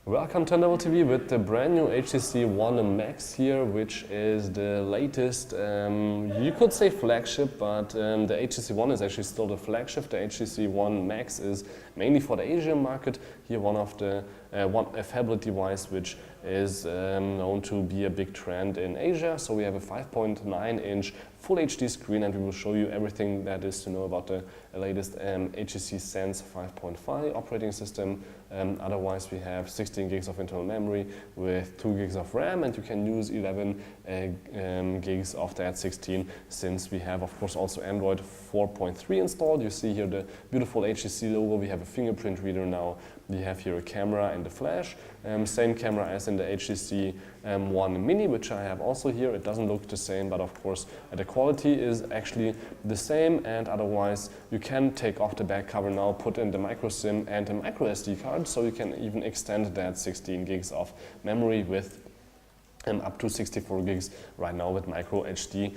Welcome to Double TV with the brand new HTC One Max here, which is the latest, you could say flagship, but the HTC One is actually still the flagship. The HTC One Max is mainly for the Asian market. Here one of the a phablet device which is known to be a big trend in Asia. So we have a 5.9-inch Full HD screen, and we will show you everything that is to know about the latest HTC Sense 5.5 operating system. Otherwise we have 16 gigs of internal memory with 2 gigs of RAM, and you can use 11 gigs of that 16, since we have of course also Android 4.3 installed. You see here the beautiful HTC logo. We have a fingerprint reader now. We have here a camera and a flash. Same camera as in the HTC One Mini, which I have also here. It doesn't look the same, but of course the quality is actually the same, and otherwise you can take off the back cover now, put in the micro SIM and a micro SD card, so you can even extend that 16 gigs of memory with up to 64 gigs right now with micro SDXC.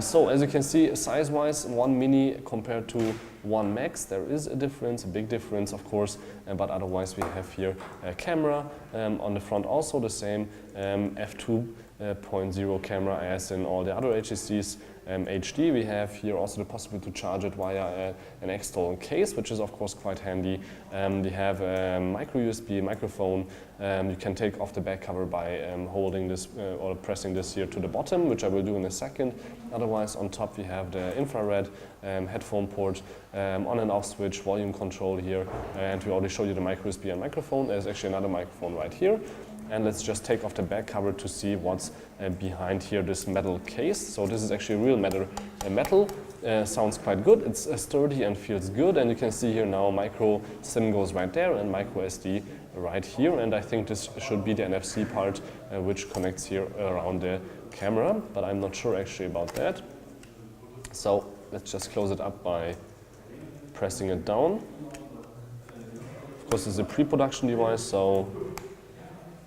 So as you can see, size-wise, One Mini compared to One Max, there is a difference, a big difference of course, but otherwise we have here a camera on the front, also the same f2.0 camera as in all the other HTCs. HD. We have here also the possibility to charge it via an external case, which is of course quite handy. We have a micro USB microphone. You can take off the back cover by holding this or pressing this here to the bottom, which I will do in a second. Otherwise on top we have the infrared headphone port, on and off switch, volume control here, and we already showed you the micro USB and microphone. There's actually another microphone right here. And let's just take off the back cover to see what's behind here, this metal case. So this is actually real metal. Sounds quite good. It's sturdy and feels good. And you can see here now micro SIM goes right there and micro SD right here. And I think this should be the NFC part which connects here around the camera, but I'm not sure actually about that. So let's just close it up by pressing it down. Of course, it's a pre-production device, so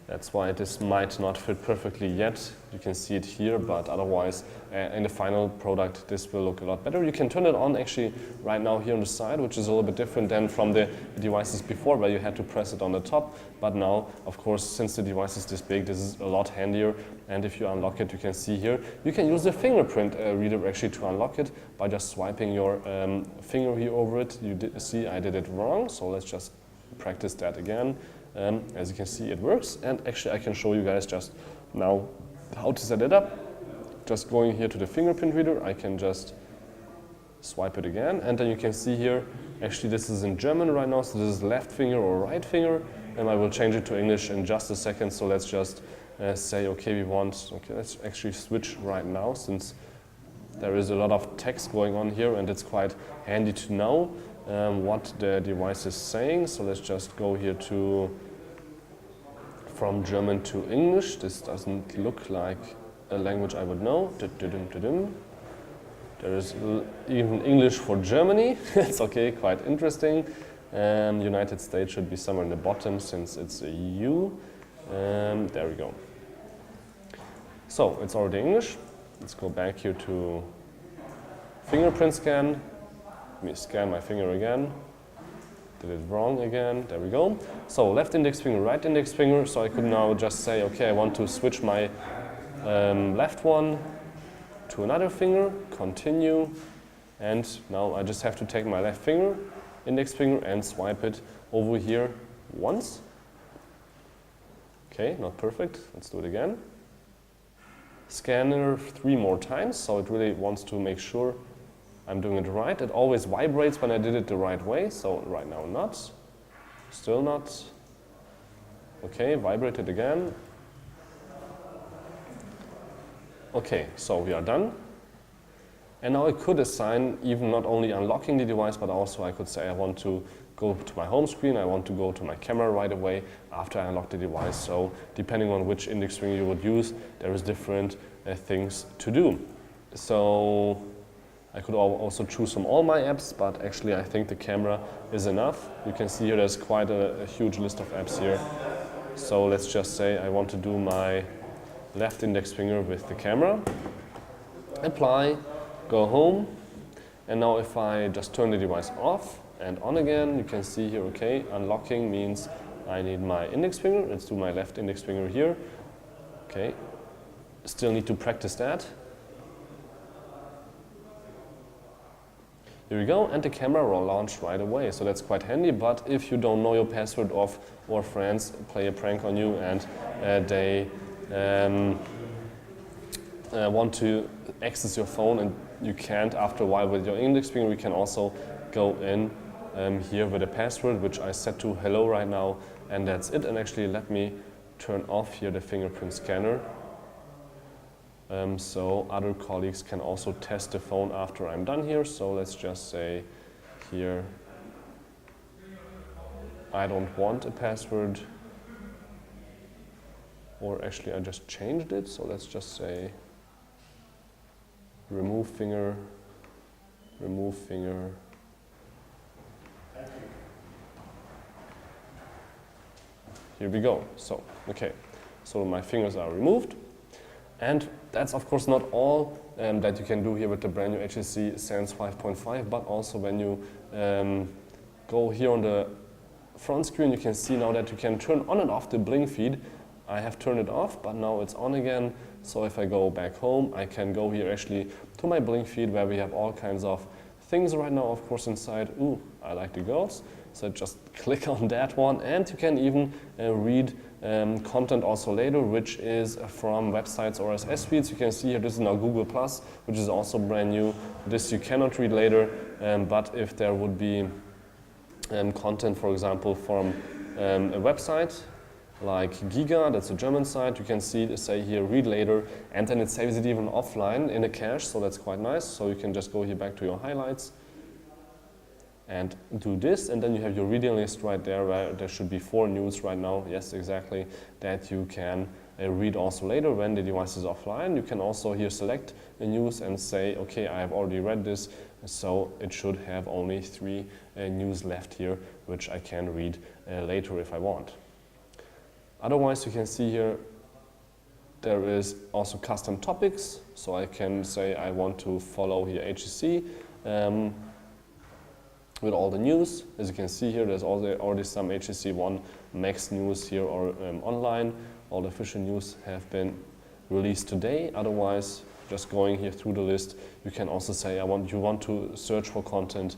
that's why this might not fit perfectly yet. You can see it here, but otherwise in the final product this will look a lot better. You can turn it on actually right now here on the side, which is a little bit different than from the devices before where you had to press it on the top. But now, of course, since the device is this big, this is a lot handier. And if you unlock it, you can see here, you can use the fingerprint reader actually to unlock it by just swiping your finger here over it. You see I did it wrong, so let's just practice that again. As you can see, it works, and actually I can show you guys just now how to set it up. Just going here to the fingerprint reader, I can just swipe it again, and then you can see here, actually this is in German right now, so this is left finger or right finger, and I will change it to English in just a second. So let's just say, okay, let's actually switch right now, since there is a lot of text going on here, and it's quite handy to know what the device is saying. So let's just go here to from German to English. This doesn't look like a language I would know. There is even English for Germany. It's okay, quite interesting. United States should be somewhere in the bottom since it's a U. There we go. So it's already English. Let's go back here to fingerprint scan. Let me scan my finger again. Did it wrong again. There we go. So left index finger, right index finger. So I could now just say, okay, I want to switch my left one to another finger, continue. And now I just have to take my left finger, index finger, and swipe it over here once. Okay, not perfect. Let's do it again. Scanner 3 more times. So it really wants to make sure I'm doing it right. It always vibrates when I did it the right way, so right now not. Still not. Okay, vibrate it again. Okay, so we are done. And now I could assign even not only unlocking the device, but also I could say I want to go to my home screen, I want to go to my camera right away after I unlock the device. So depending on which index finger you would use, there is different things to do. So I could also choose from all my apps, but actually I think the camera is enough. You can see here there's quite a huge list of apps here. So let's just say I want to do my left index finger with the camera. Apply, go home, and now if I just turn the device off, and on again. You can see here, okay, unlocking means I need my index finger. Let's do my left index finger here. Okay, still need to practice that. Here we go, and the camera will launch right away, so that's quite handy. But if you don't know your password off, or friends play a prank on you and they want to access your phone and you can't after a while with your index finger, you can also go in here with a password, which I set to hello right now, and that's it. And actually, let me turn off here the fingerprint scanner. So other colleagues can also test the phone after I'm done here. So let's just say here, I don't want a password, or actually I just changed it. So let's just say remove finger, remove finger. Here we go. So, okay, so my fingers are removed. And that's of course not all that you can do here with the brand new HTC Sense 5.5, but also when you go here on the front screen, you can see now that you can turn on and off the blink feed. I have turned it off, but now it's on again. So if I go back home, I can go here actually to my blink feed where we have all kinds of things right now, of course, inside. Ooh, I like the girls. So just click on that one, and you can even read content also later, which is from websites or RSS feeds. You can see here, this is now Google+, which is also brand new. This you cannot read later, but if there would be content, for example, from a website like Giga, that's a German site, you can see, say here, read later, and then it saves it even offline in a cache, so that's quite nice. So you can just go here back to your highlights and do this, and then you have your reading list right there, where there should be 4 news right now, yes, exactly, that you can read also later when the device is offline. You can also here select a news and say, okay, I have already read this, so it should have only 3 news left here, which I can read later if I want. Otherwise, you can see here, there is also custom topics, so I can say I want to follow here HTC, with all the news. As you can see here, there's already some HTC One Max news here or online. All the official news have been released today. Otherwise, just going here through the list, you can also say you want to search for content.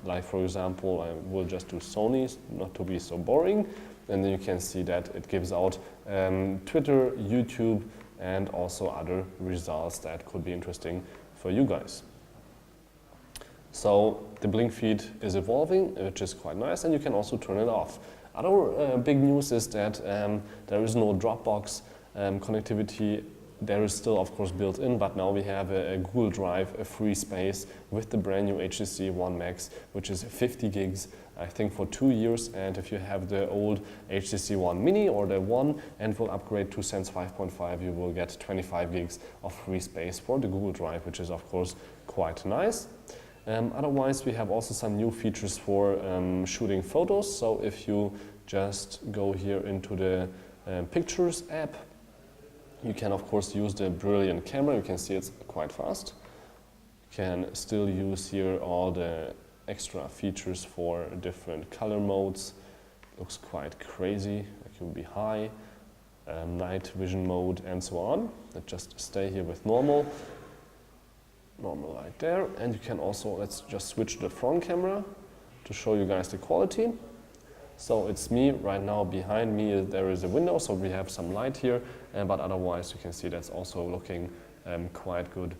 Like for example, I will just do Sony, not to be so boring. And then you can see that it gives out Twitter, YouTube, and also other results that could be interesting for you guys. So the blink feed is evolving, which is quite nice, and you can also turn it off. Other big news is that there is no Dropbox connectivity. There is still, of course, built in, but now we have a Google Drive, a free space with the brand new HTC One Max, which is 50 gigs, I think, for 2 years. And if you have the old HTC One Mini or the One and will upgrade to Sense 5.5, you will get 25 gigs of free space for the Google Drive, which is, of course, quite nice. Otherwise, we have also some new features for shooting photos. So if you just go here into the Pictures app, you can of course use the brilliant camera. You can see it's quite fast. You can still use here all the extra features for different color modes. Looks quite crazy, like it will be high, night vision mode, and so on. Let's just stay here with normal light there, and you can also, let's just switch to the front camera to show you guys the quality. So it's me right now. Behind me there is a window, so we have some light here, but otherwise you can see that's also looking quite good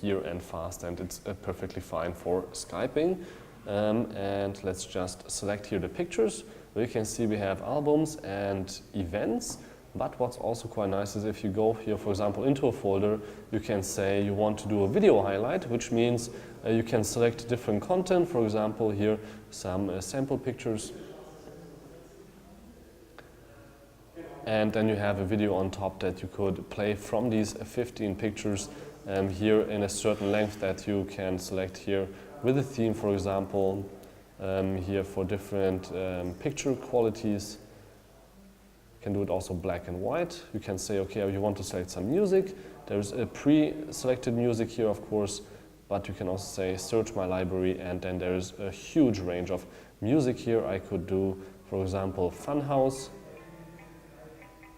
here and fast, and it's perfectly fine for Skyping. And let's just select here the pictures. You can see we have albums and events. But what's also quite nice is if you go here, for example, into a folder, you can say you want to do a video highlight, which means you can select different content. For example, here some sample pictures. And then you have a video on top that you could play from these 15 pictures here in a certain length that you can select here with a theme, for example, here for different picture qualities. You can do it also black and white. You can say, okay, you want to select some music. There's a pre-selected music here, of course, but you can also say search my library, and then there's a huge range of music here. I could do, for example, Funhouse.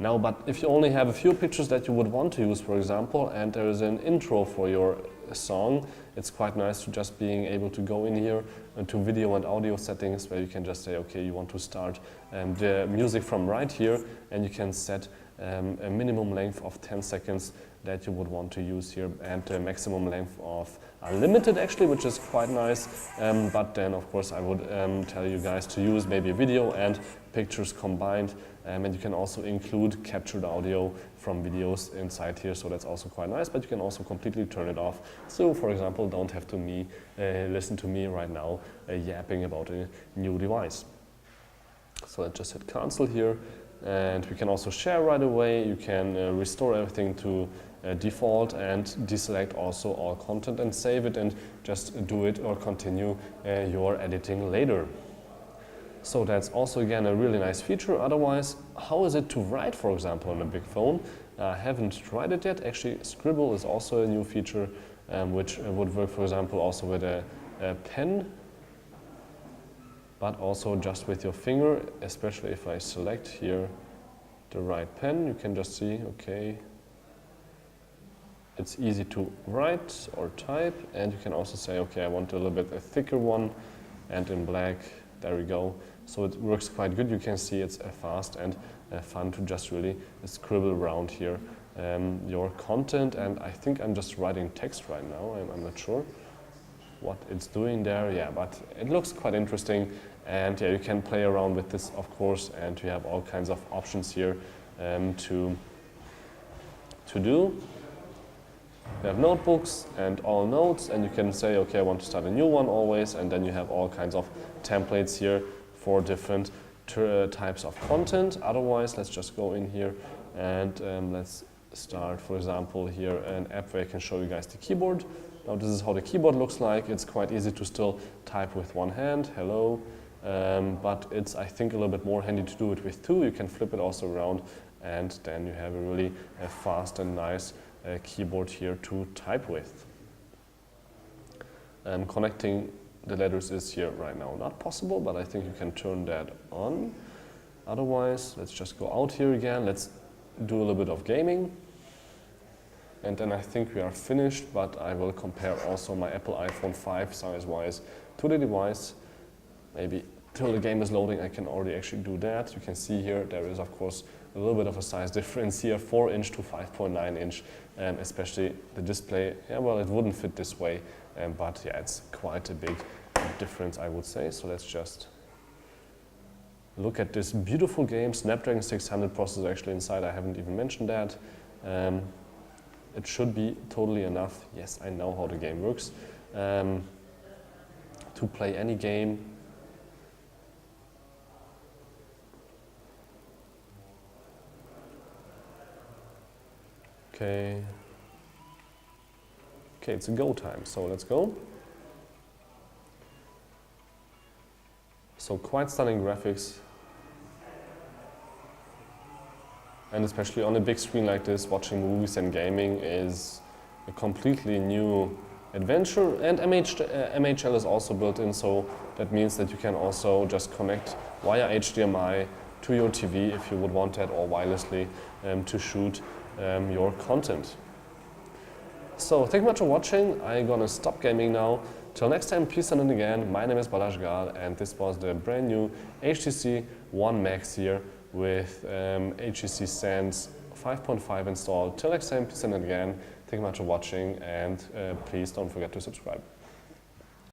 Now, but if you only have a few pictures that you would want to use, for example, and there is an intro for your song, it's quite nice to just being able to go in here to video and audio settings, where you can just say, okay, you want to start the music from right here, and you can set a minimum length of 10 seconds that you would want to use here, and a maximum length of unlimited actually, which is quite nice. But then of course I would tell you guys to use maybe a video and pictures combined, and you can also include captured audio from videos inside here, so that's also quite nice. But you can also completely turn it off, so for example don't have to listen to me right now yapping about a new device. So let's just hit cancel here, and we can also share right away. You can restore everything to default and deselect also all content and save it, and just do it or continue your editing later. So that's also again a really nice feature. Otherwise, how is it to write, for example, on a big phone? I haven't tried it yet. Actually, Scribble is also a new feature which would work, for example, also with a pen, but also just with your finger, especially if I select here the right pen. You can just see, okay, it's easy to write or type, and you can also say, okay, I want a little bit a thicker one, and in black, there we go. So it works quite good. You can see it's fast and fun to just really scribble around here your content. And I think I'm just writing text right now. I'm not sure what it's doing there. Yeah, but it looks quite interesting. And yeah, you can play around with this, of course, and you have all kinds of options here to do. You have notebooks and all notes, and you can say, okay, I want to start a new one always, and then you have all kinds of templates here for different types of content. Otherwise, let's just go in here and let's start, for example, here an app where I can show you guys the keyboard. Now this is how the keyboard looks like. It's quite easy to still type with one hand, hello, but it's, I think, a little bit more handy to do it with two. You can flip it also around, and then you have a really fast and nice keyboard here to type with. Connecting the letters is here right now not possible, but I think you can turn that on. Otherwise, let's just go out here again. Let's do a little bit of gaming. And then I think we are finished, but I will compare also my Apple iPhone 5 size-wise to the device. Maybe till the game is loading, I can already actually do that. You can see here there is, of course, a little bit of a size difference here, 4-inch to 5.9-inch, especially the display. Yeah, well, it wouldn't fit this way, but yeah, it's quite a big difference, I would say. So let's just look at this beautiful game. Snapdragon 600 processor actually inside. I haven't even mentioned that. It should be totally enough. Yes, I know how the game works. To play any game. Okay, it's a go time, so let's go. So quite stunning graphics. And especially on a big screen like this, watching movies and gaming is a completely new adventure. And MHL is also built in, so that means that you can also just connect via HDMI to your TV if you would want that, or wirelessly to shoot your content. So thank you much for watching. I'm gonna stop gaming now. Till next time, peace and again. My name is Balázs Gál, and this was the brand new HTC One Max here with HTC Sense 5.5 installed. Till next time, peace and again. Thank you much for watching, and please don't forget to subscribe.